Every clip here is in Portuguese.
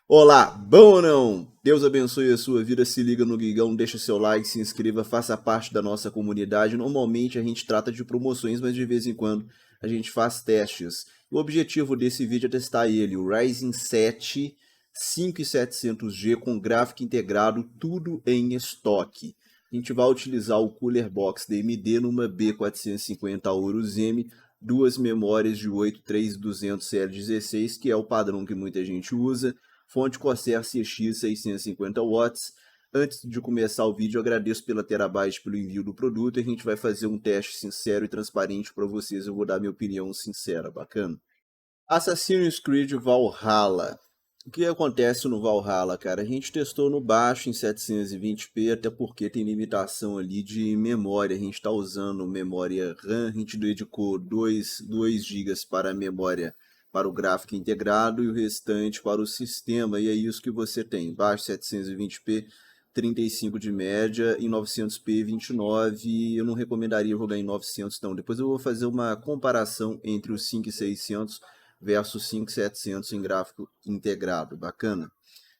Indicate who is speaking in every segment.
Speaker 1: Olá, bom ou não? Deus abençoe a sua vida, se liga no Guigão, deixa seu like, se inscreva, faça parte da nossa comunidade. Normalmente a gente trata de promoções, mas de vez em quando a gente faz testes. O objetivo desse vídeo é testar ele, o Ryzen 7 5700G com gráfico integrado, tudo em estoque. A gente vai utilizar o Cooler Box da AMD numa B450 Aorus M, duas memórias de 8 3200 CL16, que é o padrão que muita gente usa. Fonte Corsair CX 650 watts. Antes de começar o vídeo, eu agradeço pela Terabyte pelo envio do produto. A gente vai fazer um teste sincero e transparente para vocês. Eu vou dar minha opinião sincera, bacana? Assassin's Creed Valhalla. O que acontece no Valhalla, cara? A gente testou no baixo em 720p, até porque tem limitação ali de memória. A gente está usando memória RAM, a gente dedicou 2 GB para a memória para o gráfico integrado e o restante para o sistema. E é isso que você tem. Baixo 720p, 35 de média, em 900p 29. Eu não recomendaria jogar em 900 não. Depois eu vou fazer uma comparação entre os 5600 versus 5700 em gráfico integrado, bacana.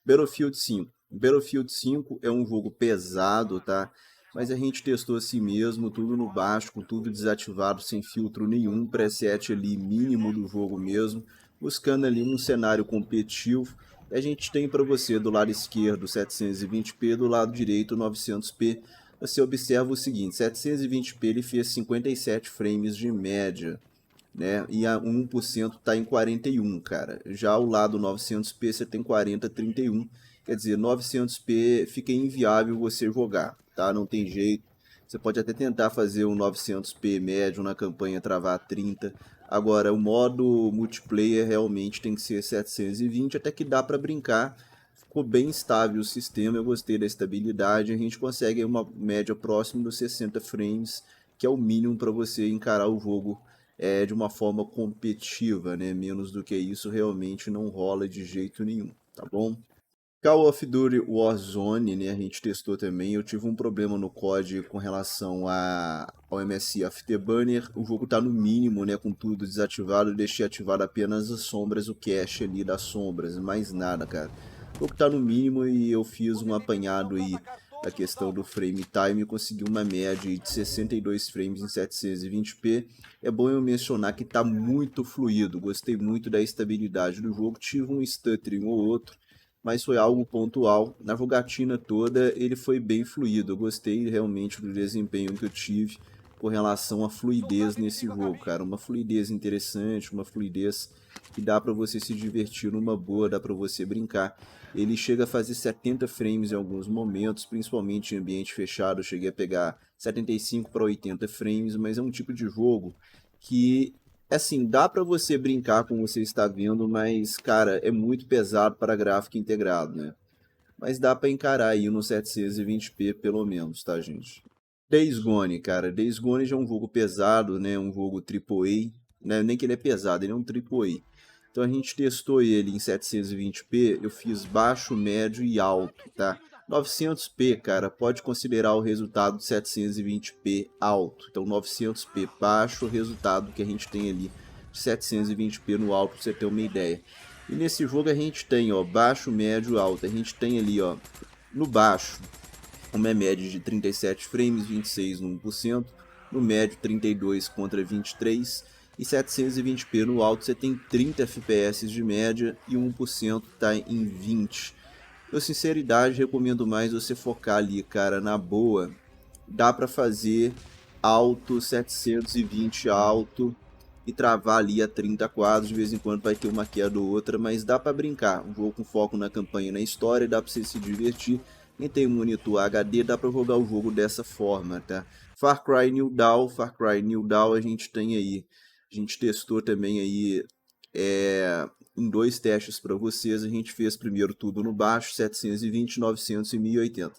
Speaker 1: Battlefield 5. Battlefield 5 é um jogo pesado, tá? Mas a gente testou assim mesmo, tudo no baixo, com tudo desativado, sem filtro nenhum, preset ali mínimo do jogo mesmo, buscando ali um cenário competitivo. A gente tem para você do lado esquerdo 720p, do lado direito 900p. Você observa o seguinte, 720p ele fez 57 frames de média, né? E a 1% está em 41, cara. Já o lado 900p você tem 40, 31. Quer dizer, 900p fica inviável você jogar, tá? Não tem jeito. Você pode até tentar fazer um 900p médio na campanha travar 30. Agora, o modo multiplayer realmente tem que ser 720, até que dá para brincar. Ficou bem estável o sistema, eu gostei da estabilidade. A gente consegue uma média próxima dos 60 frames, que é o mínimo para você encarar o jogo de uma forma competitiva, né? Menos do que isso realmente não rola de jeito nenhum, tá bom? Call of Duty Warzone, né? A gente testou também. Eu tive um problema no COD com relação ao MSI Afterburner. O jogo tá no mínimo, né? Com tudo desativado. Eu deixei ativado apenas as sombras, o cache ali das sombras, mais nada, cara. O jogo tá no mínimo e eu fiz um apanhado aí da questão do frame time e consegui uma média de 62 frames em 720p. É bom eu mencionar que tá muito fluido. Gostei muito da estabilidade do jogo. Tive um stuttering ou outro, mas foi algo pontual. Na jogatina toda ele foi bem fluido. Eu gostei realmente do desempenho que eu tive com relação à fluidez nesse jogo, cara. Uma fluidez interessante, uma fluidez que dá para você se divertir numa boa, dá para você brincar. Ele chega a fazer 70 frames em alguns momentos, principalmente em ambiente fechado. Eu cheguei a pegar 75 para 80 frames, mas é um tipo de jogo que, assim, dá para você brincar como você está vendo, mas, cara, é muito pesado para gráfico integrado, né? Mas dá para encarar aí no 720p pelo menos, tá, gente? Days Gone, cara. Days Gone já é um jogo pesado, né? Um jogo AAA, né? Nem que ele é pesado, ele é um AAA. Então a gente testou ele em 720p, eu fiz baixo, médio e alto, tá? 900p, cara, pode considerar o resultado de 720p alto. Então 900p baixo, o resultado que a gente tem ali de 720p no alto, pra você ter uma ideia. E nesse jogo a gente tem, ó, baixo, médio, alto. A gente tem ali, ó, no baixo, uma média de 37 frames, 26 no 1%, no médio 32 contra 23 e 720p no alto você tem 30 FPS de média e 1% está em 20. Eu sinceridade recomendo mais você focar ali, cara, na boa. Dá para fazer alto, 720 alto e travar ali a 30 quadros, de vez em quando vai ter uma queda ou outra, mas dá para brincar. Um jogo com foco na campanha e na história, dá para você se divertir. Quem tem um monitor HD dá para jogar o jogo dessa forma, tá? Far Cry New Dawn, Far Cry New Dawn a gente tem aí, a gente testou também aí em 2 testes para vocês. A gente fez primeiro tudo no baixo, 720, 900 e 1080.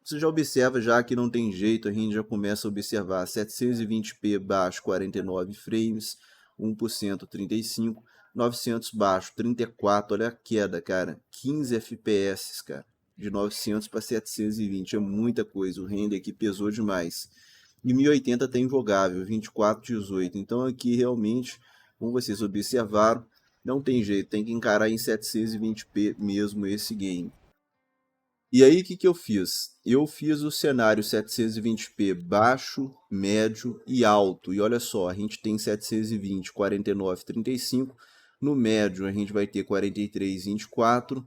Speaker 1: Você já observa já que não tem jeito, a gente já começa a observar 720p baixo 49 frames, 1% 35, 900 baixo 34, olha a queda, cara, 15 FPS, cara, de 900 para 720, é muita coisa, o render aqui pesou demais. E 1080 tem jogável, 24, 18, então aqui realmente, como vocês observaram, Não tem jeito, tem que encarar em 720p mesmo esse game. E aí, o que eu fiz? Eu fiz o cenário 720p baixo, médio e alto. E olha só, a gente tem 720, 49, 35. No médio, a gente vai ter 43, 24.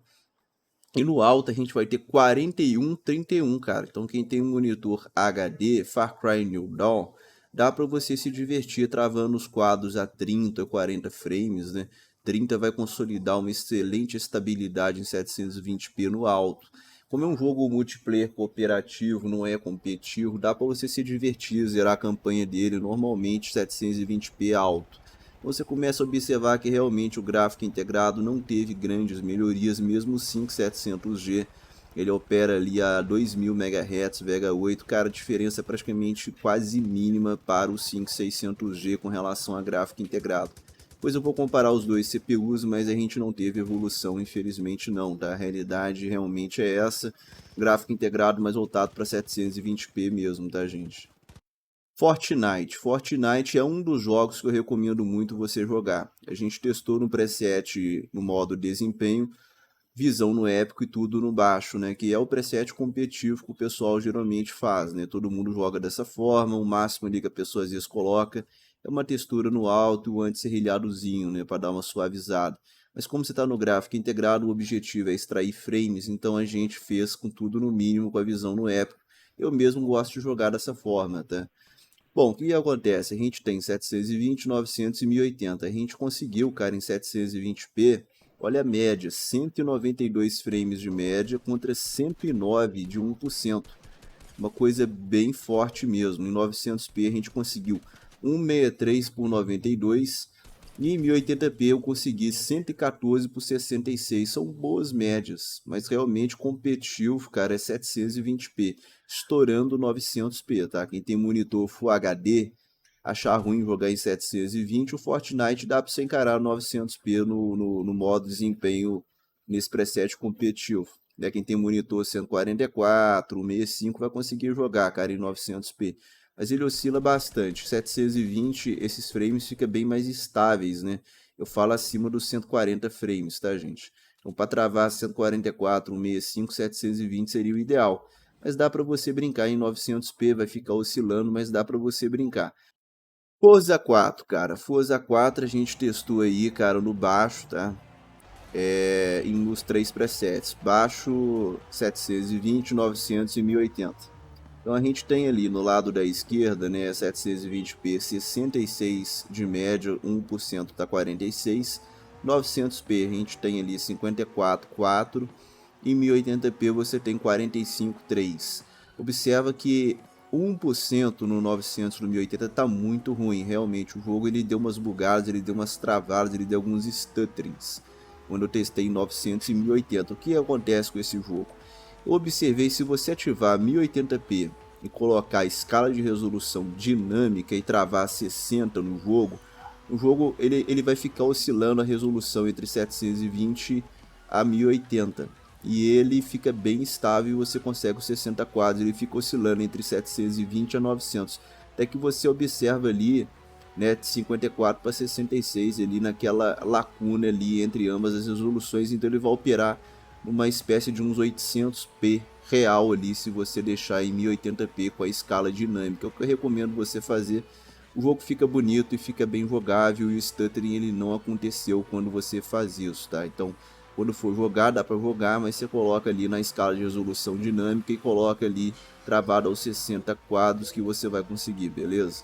Speaker 1: E no alto, a gente vai ter 41, 31, cara. Então, quem tem um monitor HD, Far Cry New Dawn, dá para você se divertir travando os quadros a 30, 40 frames, né? 30 vai consolidar uma excelente estabilidade em 720p no alto. Como é um jogo multiplayer cooperativo, não é competitivo, dá para você se divertir, zerar a campanha dele normalmente 720p alto. Você começa a observar que realmente o gráfico integrado não teve grandes melhorias, mesmo o 5700G. Ele opera ali a 2000 MHz, Vega 8, cara, a diferença é praticamente quase mínima para o 5600G com relação a gráfico integrado. Depois eu vou comparar os dois CPUs, mas a gente não teve evolução, infelizmente não, tá? A realidade realmente é essa, gráfico integrado mais voltado para 720p mesmo, tá, gente? Fortnite é um dos jogos que eu recomendo muito você jogar. A gente testou no preset no modo desempenho, visão no épico e tudo no baixo, né? Que é o preset competitivo que o pessoal geralmente faz, né? Todo mundo joga dessa forma, o máximo ali que a pessoa às vezes coloca é uma textura no alto e o anti-serrilhadozinho, né? Para dar uma suavizada. Mas como você está no gráfico integrado, o objetivo é extrair frames, então a gente fez com tudo no mínimo, com a visão no épico. Eu mesmo gosto de jogar dessa forma, tá? Bom, o que acontece? A gente tem 720, 900 e 1080. A gente conseguiu, cara, em 720p, olha a média, 192 frames de média contra 109 de 1%. Uma coisa bem forte mesmo. Em 900p a gente conseguiu 163 por 92 e em 1080p eu consegui 114 por 66. São boas médias, mas realmente competitivo, cara, é 720p, estourando 900p, tá? Quem tem monitor Full HD, achar ruim jogar em 720, o Fortnite dá para você encarar 900p no modo desempenho nesse preset competitivo. Né? Quem tem monitor 144, 65 vai conseguir jogar, cara, em 900p. Mas ele oscila bastante. 720, esses frames ficam bem mais estáveis, né? Eu falo acima dos 140 frames, tá, gente? Então, para travar 144, 165, 720 seria o ideal. Mas dá para você brincar em 900p, vai ficar oscilando, mas dá para você brincar. Forza 4, cara. Forza 4 a gente testou aí, cara, no baixo, tá? Nos três presets. Baixo 720, 900 e 1080. Então a gente tem ali no lado da esquerda, né, 720p, 66 de média, 1% tá 46. 900p a gente tem ali 54,4 e 1080p você tem 45,3. Observa que 1% no 900 no 1080 tá muito ruim, realmente. O jogo ele deu umas bugadas, ele deu umas travadas, ele deu alguns stutterings quando eu testei em 900 e 1080. O que acontece com esse jogo? Eu observei, se você ativar 1080p e colocar a escala de resolução dinâmica e travar 60 no jogo, o jogo ele vai ficar oscilando a resolução entre 720 a 1080. E ele fica bem estável e você consegue os 60 quadros, ele fica oscilando entre 720 a 900. Até que você observa ali, né, de 54 para 66 ali naquela lacuna ali entre ambas as resoluções, então ele vai operar uma espécie de uns 800p real ali se você deixar em 1080p com a escala dinâmica. É o que eu recomendo você fazer. O jogo fica bonito e fica bem jogável e o stuttering ele não aconteceu quando você faz isso, tá? Então, quando for jogar, dá para jogar, mas você coloca ali na escala de resolução dinâmica e coloca ali travado aos 60 quadros que você vai conseguir, beleza?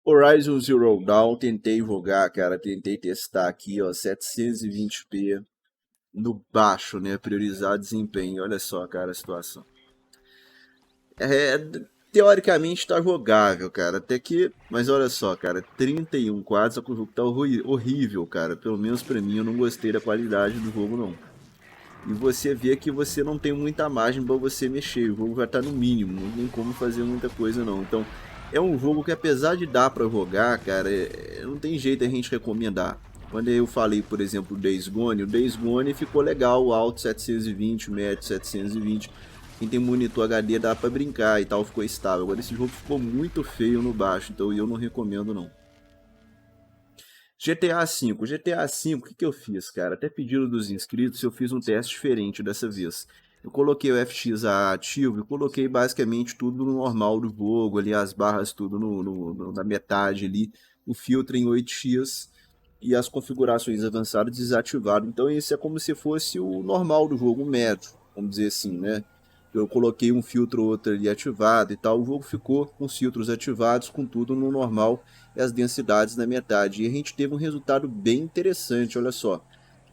Speaker 1: Horizon Zero Dawn, tentei jogar, cara, tentei testar aqui, ó, 720p no baixo, né, priorizar desempenho. Olha só, cara, a situação. É, teoricamente tá jogável, cara, até que, mas olha só, cara, 31 quadros, só que o jogo tá horrível, cara, pelo menos pra mim, eu não gostei da qualidade do jogo, não. E você vê que você não tem muita margem para você mexer, o jogo já tá no mínimo, não tem como fazer muita coisa não. Então, é um jogo que apesar de dar para jogar, cara, não tem jeito a gente recomendar. Quando eu falei, por exemplo, o Days Gone ficou legal, o alto 720, o médio 720. Quem tem monitor HD dá para brincar e tal, ficou estável. Agora esse jogo ficou muito feio no baixo, então eu não recomendo não. GTA V. GTA V, o que que eu fiz, cara? Até pedido dos inscritos, eu fiz um teste diferente dessa vez. Eu coloquei o FXA ativo e coloquei basicamente tudo no normal do jogo, ali as barras tudo na metade ali, o filtro em 8x e as configurações avançadas desativado. Então esse é como se fosse o normal do jogo, o médio, vamos dizer assim, né? Eu coloquei um filtro ou outro ali ativado e tal, o jogo ficou com os filtros ativados, com tudo no normal e as densidades na metade. E a gente teve um resultado bem interessante, olha só.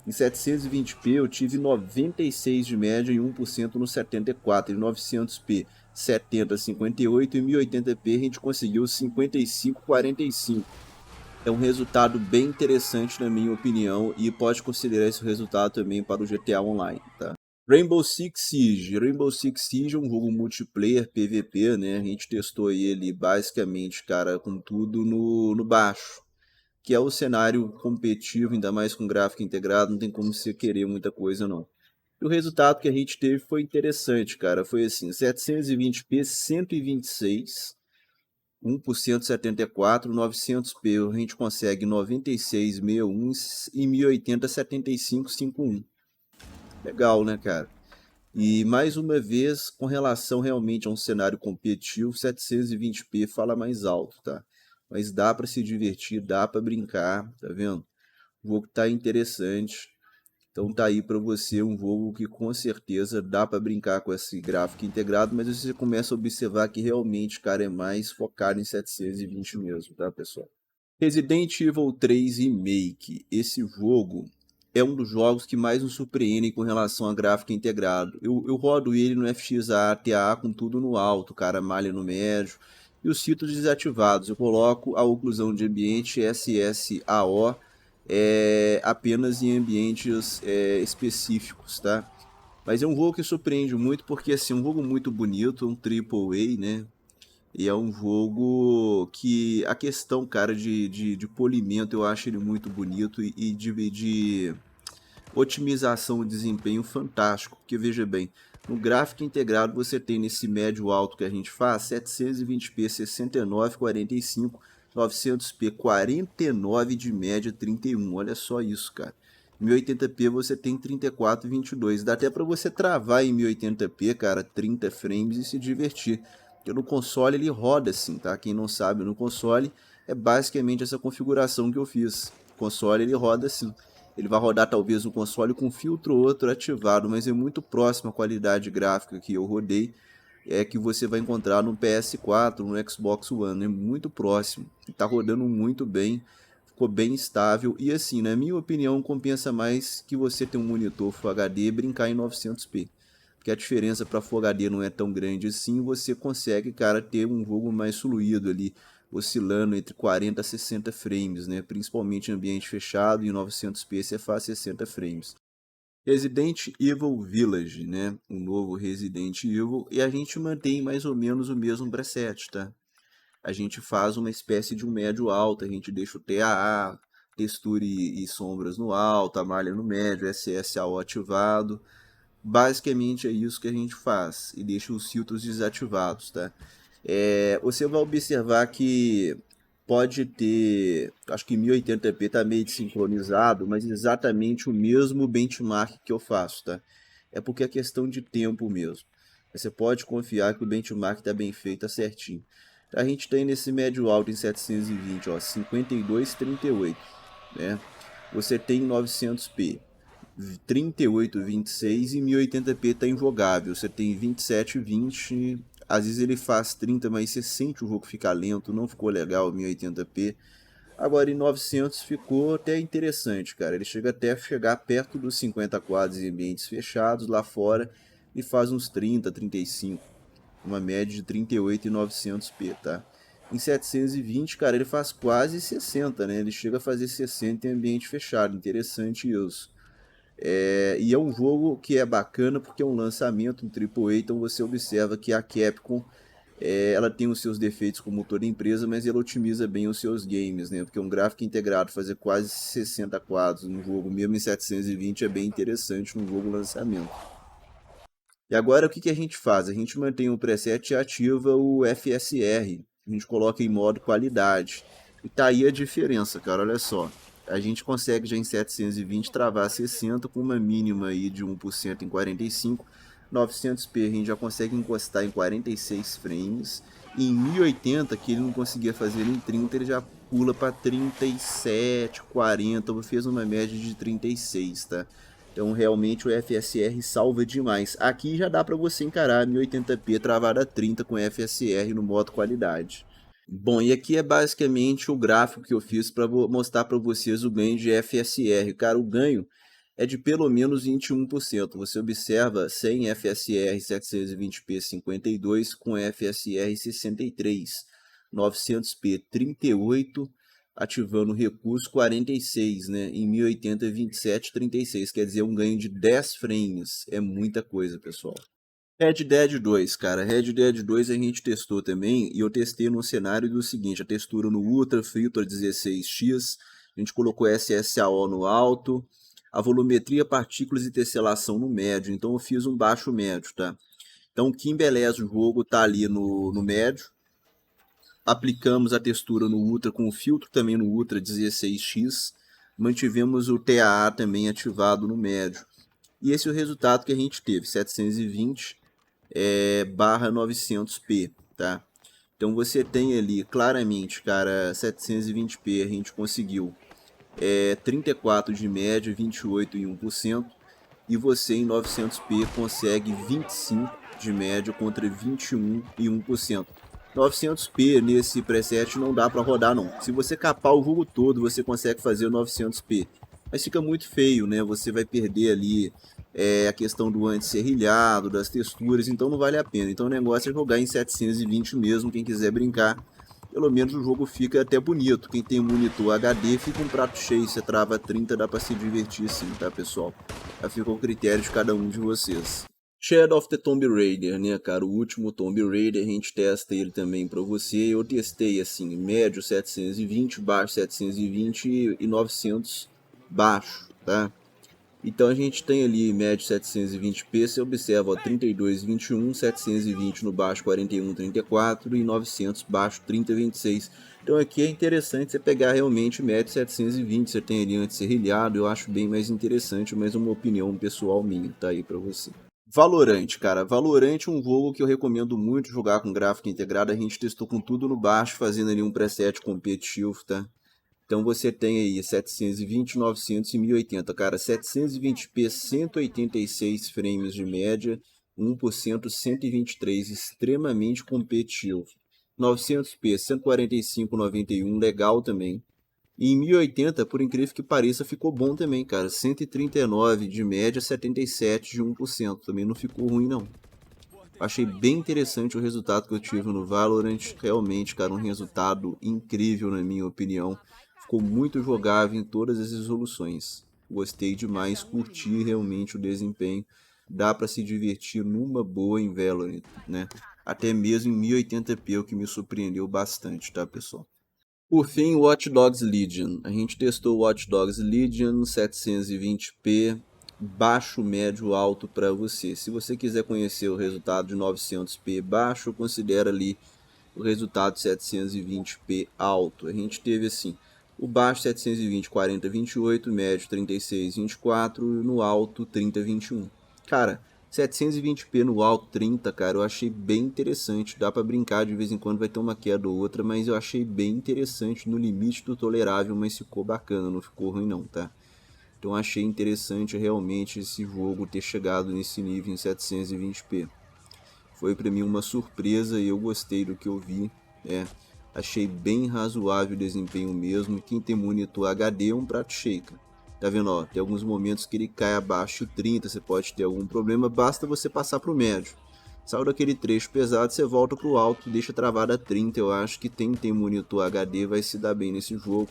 Speaker 1: Em 720p eu tive 96 de média e 1% no 74, em 900p 70, 58 e 1080p a gente conseguiu 55, 45. É um resultado bem interessante na minha opinião e pode considerar esse resultado também para o GTA Online, tá? Rainbow Six Siege. Rainbow Six Siege é um jogo multiplayer PVP, né? A gente testou ele basicamente, cara, com tudo no baixo, que é o cenário competitivo, ainda mais com gráfico integrado, não tem como você querer muita coisa não. E o resultado que a gente teve foi interessante, cara. Foi assim, 720p 126, 1% 74, 900p a gente consegue 96, 61 e 1080 75, 51. Legal, né, cara? E mais uma vez, com relação realmente a um cenário competitivo, 720p fala mais alto, tá? Mas dá para se divertir, dá para brincar, tá vendo? O jogo tá interessante. Então tá aí para você um jogo que com certeza dá para brincar com esse gráfico integrado, mas você começa a observar que realmente, cara, é mais focado em 720 mesmo, tá, pessoal? Resident Evil 3 Remake. Esse jogo é um dos jogos que mais nos surpreendem com relação a gráfico integrado. Eu rodo ele no FXA, TA com tudo no alto, cara, malha no médio e os filtros desativados. Eu coloco a oclusão de ambiente SSAO apenas em ambientes específicos, tá? Mas é um jogo que surpreende muito porque assim, é um jogo muito bonito, um AAA, né? E é um jogo que a questão, cara, de polimento eu acho ele muito bonito e de otimização e desempenho fantástico. Porque veja bem, no gráfico integrado você tem nesse médio alto que a gente faz 720p 69, 45, 900p 49 de média 31. Olha só isso, cara. Em 1080p você tem 34 e 22. Dá até para você travar em 1080p, cara, 30 frames e se divertir. Porque no console ele roda assim, tá? Quem não sabe, no console é basicamente essa configuração que eu fiz. O console ele roda assim. Ele vai rodar talvez um console com filtro ou outro ativado, mas é muito próximo à qualidade gráfica que eu rodei, que você vai encontrar no PS4, no Xbox One, é muito próximo. Está rodando muito bem, ficou bem estável e assim, na minha opinião, compensa mais que você ter um monitor Full HD e brincar em 900p. Porque a diferença para Full HD não é tão grande assim, você consegue, cara, ter um jogo mais fluido ali, oscilando entre 40 a 60 frames, né? Principalmente em ambiente fechado, e em 900p você faz 60 frames. Resident Evil Village, né? Um novo Resident Evil, e a gente mantém mais ou menos o mesmo preset, tá? A gente faz uma espécie de um médio alto, a gente deixa o TAA, textura e sombras no alto, a malha no médio, SSAO ativado. Basicamente é isso que a gente faz e deixa os filtros desativados, tá? Você vai observar que pode ter, acho que 1080p está meio desincronizado, mas exatamente o mesmo benchmark que eu faço, tá? É porque é questão de tempo mesmo. Você pode confiar que o benchmark está bem feito, tá certinho. A gente tem nesse médio alto em 720, ó, 52,38, né? Você tem 900p, 38, 26 e 1080p tá injogável. Você tem 27, 20, às vezes ele faz 30, mas você sente o jogo ficar lento, não ficou legal 1080p. Agora em 900 ficou até interessante, cara. Ele chega até a chegar perto dos 50 quadros em ambientes fechados lá fora e faz uns 30, 35, uma média de 38 e 900p, tá? Em 720, cara, ele faz quase 60, né? Ele chega a fazer 60 em ambiente fechado. Interessante isso. E é um jogo que é bacana porque é um lançamento, um AAA, então você observa que a Capcom ela tem os seus defeitos como toda empresa, mas ela otimiza bem os seus games, né? Porque um gráfico integrado fazer quase 60 quadros num jogo mesmo em 720 é bem interessante num jogo lançamento. E agora o que que a gente faz? A gente mantém o preset e ativa o FSR. A gente coloca em modo qualidade. E tá aí a diferença, cara, olha só. a gente consegue já em 720 travar 60 com uma mínima aí de 1% em 45. 900p a gente já consegue encostar em 46 frames. E em 1080, que ele não conseguia fazer em 30, ele já pula para 37, 40, fez uma média de 36, tá? Então realmente o FSR salva demais. Aqui já dá para você encarar 1080p travada a 30 com FSR no modo qualidade. Bom, e aqui é basicamente o gráfico que eu fiz para mostrar para vocês o ganho de FSR. Cara, o ganho é de pelo menos 21%. Você observa sem FSR 720p 52 com FSR 63, 900p 38, ativando o recurso 46, né? Em 1080 27, 36, quer dizer, um ganho de 10 frames. É muita coisa, pessoal. Red Dead 2, cara. Red Dead 2 a gente testou também e eu testei no cenário do seguinte, a textura no Ultra, Filter 16x, a gente colocou SSAO no alto, a volumetria, partículas e tesselação no médio, então eu fiz um baixo médio, tá? Então o que embeleza o jogo tá ali no médio, aplicamos a textura no Ultra com o filtro também no Ultra 16x, mantivemos o TAA também ativado no médio. E esse é o resultado que a gente teve, 720 barra 900p, tá? Então você tem ali claramente, cara, 720p a gente conseguiu 34 de média, 28 e 1%, e você em 900p consegue 25 de média contra 21 e 1%. 900p nesse preset não dá para rodar não. Se você capar o jogo todo, você consegue fazer 900p. Mas fica muito feio, né? Você vai perder ali a questão do anti-serrilhado, das texturas, então não vale a pena. Então o negócio é jogar em 720 mesmo, quem quiser brincar. Pelo menos o jogo fica até bonito. Quem tem um monitor HD fica um prato cheio. Você trava 30, dá pra se divertir sim, tá, pessoal? Já fica ao critério de cada um de vocês. Shadow of the Tomb Raider, né, cara? O último Tomb Raider, a gente testa ele também pra você. Eu testei assim, médio 720, baixo 720 e 900 baixo, tá? Então a gente tem ali médio 720p, você observa ó, 32,21, 720 no baixo 41,34 e 900 baixo 30,26. Então aqui é interessante você pegar realmente médio 720, você tem ali anti-serrilhado, eu acho bem mais interessante, mas uma opinião pessoal minha, tá aí pra você. Valorant, cara. Valorant é um jogo que eu recomendo muito jogar com gráfico integrado. A gente testou com tudo no baixo, fazendo ali um preset competitivo, tá? Então você tem aí 720, 900 e 1080, cara, 720p, 186 frames de média, 1%, 123, extremamente competitivo. 900p, 145, 91, legal também. E em 1080, por incrível que pareça, ficou bom também, cara, 139 de média, 77 de 1%, também não ficou ruim não. Achei bem interessante o resultado que eu tive no Valorant. Realmente, cara, um resultado incrível na minha opinião. Ficou muito jogável em todas as resoluções. Gostei demais, curti realmente o desempenho. Dá para se divertir numa boa em Valorant, né? Até mesmo em 1080p, o que me surpreendeu bastante, tá, pessoal? Por fim, Watch Dogs Legion. A gente testou o Watch Dogs Legion 720p, baixo, médio, alto para você. Se você quiser conhecer o resultado de 900p baixo, considera ali o resultado 720p alto. A gente teve assim, o baixo 720, 40, 28, médio 36, 24 e no alto 30, 21. Cara, 720p no alto 30, cara, eu achei bem interessante. Dá pra brincar, de vez em quando vai ter uma queda ou outra, mas eu achei bem interessante, no limite do tolerável, mas ficou bacana, não ficou ruim não, tá? Então achei interessante realmente esse jogo ter chegado nesse nível em 720p. Foi pra mim uma surpresa e eu gostei do que eu vi, achei bem razoável o desempenho mesmo. Quem tem monitor HD é um prato cheio, cara. Tá vendo, ó, tem alguns momentos que ele cai abaixo de 30, você pode ter algum problema, basta você passar pro médio. Saiu daquele trecho pesado, você volta pro alto, deixa travado a 30, eu acho que quem tem monitor HD vai se dar bem nesse jogo.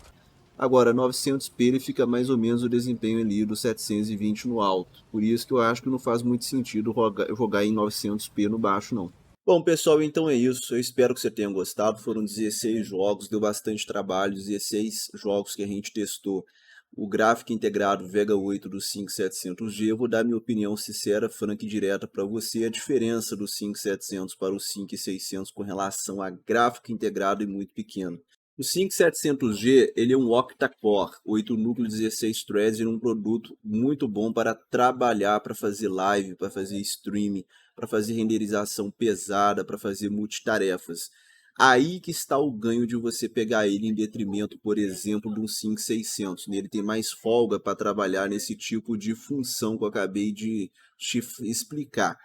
Speaker 1: Agora, 900p ele fica mais ou menos o desempenho ali do 720 no alto, por isso que eu acho que não faz muito sentido jogar em 900p no baixo não. Bom, pessoal, então é isso. Eu espero que você tenha gostado. Foram 16 jogos, deu bastante trabalho. 16 jogos que a gente testou. O gráfico integrado Vega 8 do 5700G. Eu vou dar minha opinião sincera, franca e direta para você. A diferença do 5700 para o 5600 com relação a gráfico integrado é muito pequeno. O 5700G, ele é um octa-core, 8 núcleos, 16 threads, ele é um produto muito bom para trabalhar, para fazer live, para fazer streaming, para fazer renderização pesada, para fazer multitarefas. Aí que está o ganho de você pegar ele em detrimento, por exemplo, de um 5600. Ele tem mais folga para trabalhar nesse tipo de função que eu acabei de te explicar.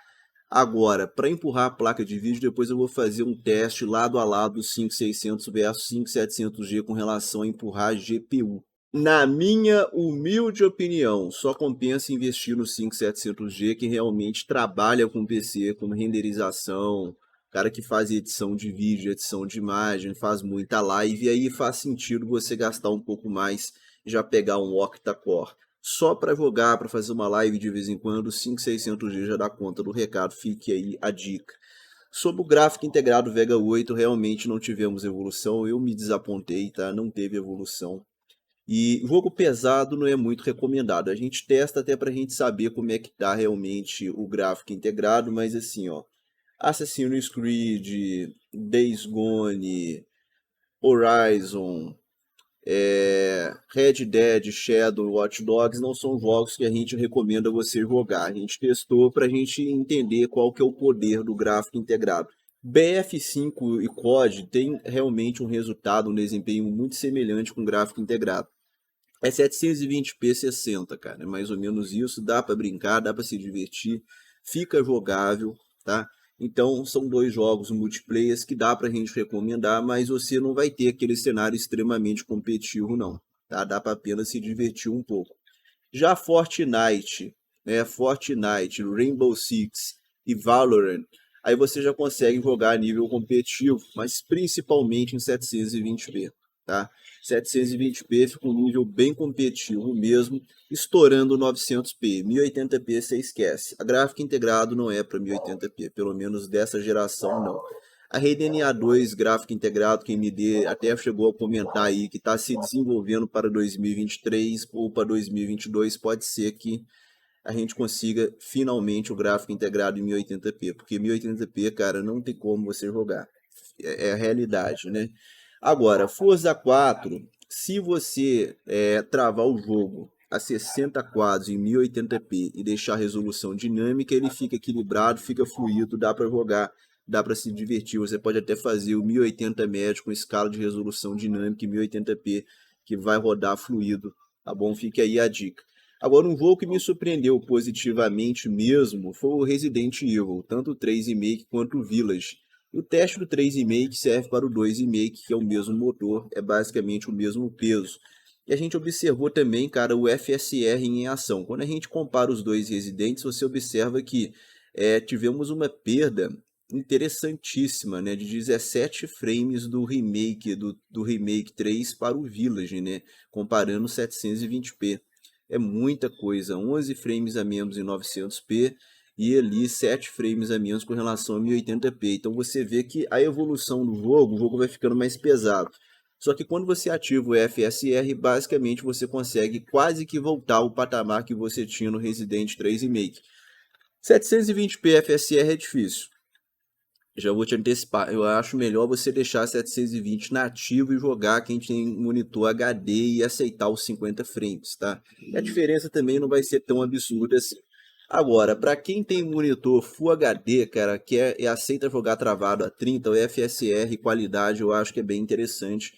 Speaker 1: Agora, para empurrar a placa de vídeo, depois eu vou fazer um teste lado a lado do 5600 versus 5700G com relação a empurrar a GPU. Na minha humilde opinião, só compensa investir no 5700G que realmente trabalha com PC, com renderização, cara que faz edição de vídeo, edição de imagem, faz muita live, e aí faz sentido você gastar um pouco mais e já pegar um octa-core. Só para jogar, para fazer uma live de vez em quando, 5600G já dá conta do recado, fique aí a dica. Sobre o gráfico integrado Vega 8, realmente não tivemos evolução, eu me desapontei, tá? Não teve evolução. E jogo pesado não é muito recomendado. A gente testa até para a gente saber como é que tá realmente o gráfico integrado, mas assim, ó, Assassin's Creed, Days Gone, Horizon, Red Dead, Shadow, Watch Dogs não são jogos que a gente recomenda você jogar. A gente testou para a gente entender qual que é o poder do gráfico integrado. BF5 e COD têm realmente um resultado, um desempenho muito semelhante com gráfico integrado. É 720p 60, cara, é mais ou menos isso, dá para brincar, dá para se divertir, fica jogável, tá? Então são dois jogos multiplayer que dá para a gente recomendar, mas você não vai ter aquele cenário extremamente competitivo não, tá? Dá para apenas se divertir um pouco. Já Fortnite, Fortnite, Rainbow Six e Valorant, aí você já consegue jogar a nível competitivo, mas principalmente em 720p, tá? 720p fica um nível bem competitivo mesmo, estourando 900p. 1080p você esquece. A gráfica integrado não é para 1080p, pelo menos dessa geração não. A RDNA 2 gráfico integrado que a AMD até chegou a comentar aí que está se desenvolvendo para 2023 ou para 2022, pode ser que a gente consiga finalmente o gráfico integrado em 1080p, porque 1080p, cara, não tem como você jogar. É a realidade, né? Agora, Forza 4, se você travar o jogo a 60 quadros em 1080p e deixar a resolução dinâmica, ele fica equilibrado, fica fluido, dá para jogar, dá para se divertir. Você pode até fazer o 1080 médio com escala de resolução dinâmica em 1080p, que vai rodar fluido, tá bom? Fique aí a dica. Agora, um jogo que me surpreendeu positivamente mesmo foi o Resident Evil, tanto o 3 Remake quanto o Village. O teste do 3 Remake serve para o 2 Remake, que é o mesmo motor, é basicamente o mesmo peso. E a gente observou também, cara, o FSR em ação. Quando a gente compara os dois Residentes, você observa que tivemos uma perda interessantíssima, né, de 17 frames do remake 3 para o Village, né, comparando 720p. É muita coisa, 11 frames a menos em 900p e ali 7 frames a menos com relação a 1080p. Então você vê que a evolução do jogo, o jogo vai ficando mais pesado. Só que quando você ativa o FSR, basicamente você consegue quase que voltar ao patamar que você tinha no Resident 3 Remake. 720p FSR é difícil. Já vou te antecipar, eu acho melhor você deixar 720 nativo e jogar quem tem monitor HD e aceitar os 50 frames, tá? E a diferença também não vai ser tão absurda assim. Agora, para quem tem monitor Full HD, cara, que aceita jogar travado a 30, o FSR qualidade eu acho que é bem interessante.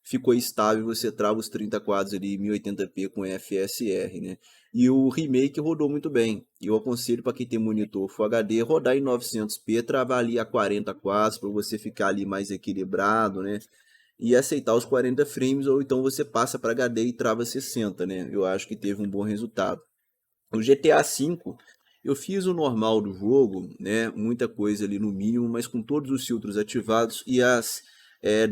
Speaker 1: Ficou estável, você trava os 30 quadros ali em 1080p com FSR, né? E o remake rodou muito bem. Eu aconselho para quem tem monitor Full HD rodar em 900p, travar ali a 40 quadros para você ficar ali mais equilibrado, né? E aceitar os 40 frames, ou então você passa para HD e trava 60, né? Eu acho que teve um bom resultado. O GTA V, eu fiz o normal do jogo, né? Muita coisa ali no mínimo, mas com todos os filtros ativados e as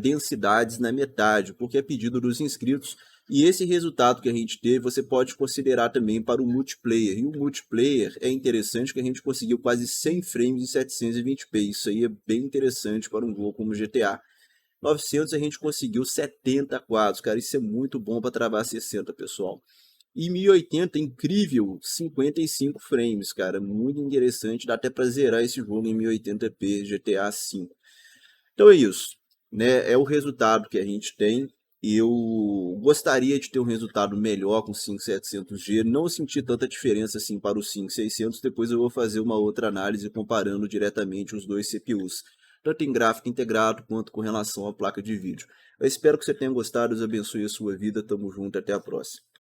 Speaker 1: densidades na metade, porque é pedido dos inscritos. E esse resultado que a gente teve, você pode considerar também para o multiplayer. E o multiplayer é interessante que a gente conseguiu quase 100 frames em 720p. Isso aí é bem interessante para um jogo como GTA. 900 a gente conseguiu 70 quadros, cara, isso é muito bom para travar 60, pessoal. E 1080, incrível, 55 frames, cara, muito interessante, dá até para zerar esse jogo em 1080p GTA V. Então é isso. né? É o resultado que a gente tem. E eu gostaria de ter um resultado melhor com o 5700G. Não senti tanta diferença assim para o 5600. Depois eu vou fazer uma outra análise comparando diretamente os dois CPUs, tanto em gráfico integrado quanto com relação à placa de vídeo. Eu espero que você tenha gostado. Deus abençoe a sua vida. Tamo junto. Até a próxima.